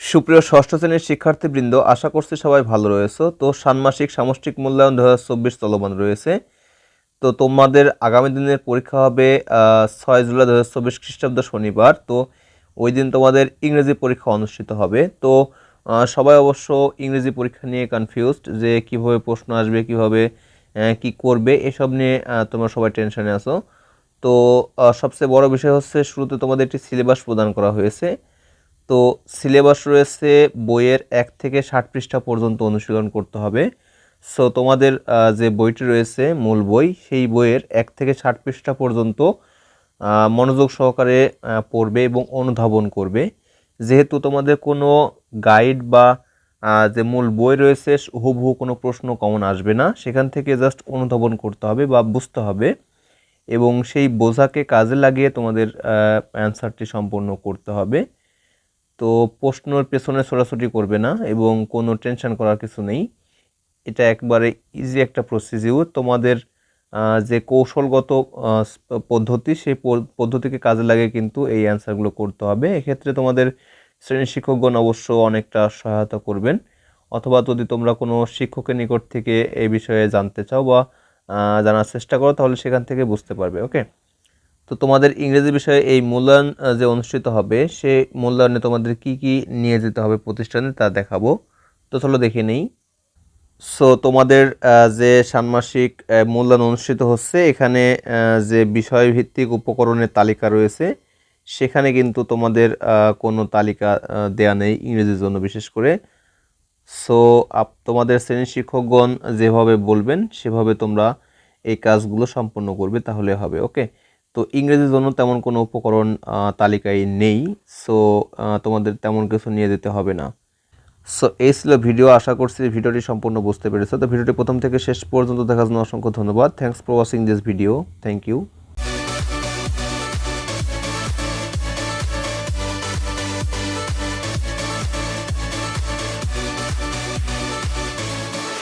সুপ্রিয় ষষ্ঠ শ্রেণীর শিক্ষার্থীবৃন্দ, আশা করছি সবাই ভালো রয়েছে। তো ষান্মাসিক সামষ্টিক মূল্যায়ন 2024 চলমান রয়েছে। তো তোমাদের আগামী দিনের পরীক্ষা হবে 6 জুলাই 2024 খ্রিস্টাব্দ শনিবার। তো ওই দিন তোমাদের ইংরেজি পরীক্ষা অনুষ্ঠিত হবে। তো সবাই অবশ্য ইংরেজি পরীক্ষা নিয়ে কনফিউজড যে কিভাবে প্রশ্ন আসবে, কিভাবে কি করবে, এসব নিয়ে তোমরা সবাই টেনশনে আছো। তো সবচেয়ে বড় বিষয় হচ্ছে শুরুতে তোমাদের একটি সিলেবাস প্রদান করা হয়েছে। তো সিলেবাস রয়েছে বইয়ের 1 থেকে 60 পৃষ্ঠা পর্যন্ত অনুশীলন করতে হবে। সো তোমাদের যে বইটি রয়েছে মূল বই, সেই বইয়ের 1 থেকে 60 পৃষ্ঠা পর্যন্ত মনোযোগ সহকারে পড়বে এবং অনুধাবন করবে। যেহেতু তোমাদের কোনো গাইড বা যে মূল বই রয়েছে হুবহু কোনো প্রশ্ন কমন আসবে না, সেখান থেকে জাস্ট অনুধাবন করতে হবে বা বুঝতে হবে এবং সেই বোঝাকে কাজে লাগিয়ে তোমাদের অ্যান্সারটি সম্পূর্ণ করতে হবে। তো প্রশ্নের পেছনে ছোটাছুটি করবে না এবং কোনো টেনশন করার কিছু নেই। এটা একবারে ইজি একটা প্রসিডিউর। তোমাদের যে কৌশলগত পদ্ধতি, সেই পদ্ধতিকে কাজে লাগিয়ে কিন্তু এই অ্যান্সারগুলো করতে হবে। এক্ষেত্রে তোমাদের শ্রেণীর শিক্ষকগণ অবশ্য অনেকটা সহায়তা করবেন, অথবা যদি তোমরা কোনো শিক্ষকের নিকট থেকে এই বিষয়ে জানতে চাও বা জানার চেষ্টা করো, তাহলে সেখান থেকে বুঝতে পারবে। ওকে, তো তোমাদের ইংরেজি বিষয়ে এই মূল্যায়ন যে অনুষ্ঠিত হবে, সে মূল্যায়নে তোমাদের কি কি নিয়ে যেতে হবে প্রতিষ্ঠানে তা দেখাবো। তো চলো দেখে নেই। সো তোমাদের যে ষান্মাসিক মূল্যায়ন অনুষ্ঠিত হচ্ছে, এখানে যে বিষয়ভিত্তিক উপকরণের তালিকা রয়েছে, সেখানে কিন্তু তোমাদের কোনো তালিকা দেয়া নেই ইংরেজির জন্য বিশেষ করে। সো তোমাদের শ্রেণীর শিক্ষকগণ যেভাবে বলবেন সেভাবে তোমরা এই কাজগুলো সম্পন্ন করবে, তাহলে হবে। ওকে, তো ইংরেজির জন্য তেমন কোনো উপকরণ তালিকায় নেই। সো তোমাদের তেমন কিছু নিয়ে যেতে হবে না। সো এই ছিল ভিডিও। আশা করছি ভিডিওটি সম্পূর্ণ বুঝতে পেরেছো। তো ভিডিওটি প্রথম থেকে শেষ পর্যন্ত দেখার জন্য অসংখ্য ধন্যবাদ। Thanks for watching this video. Thank you.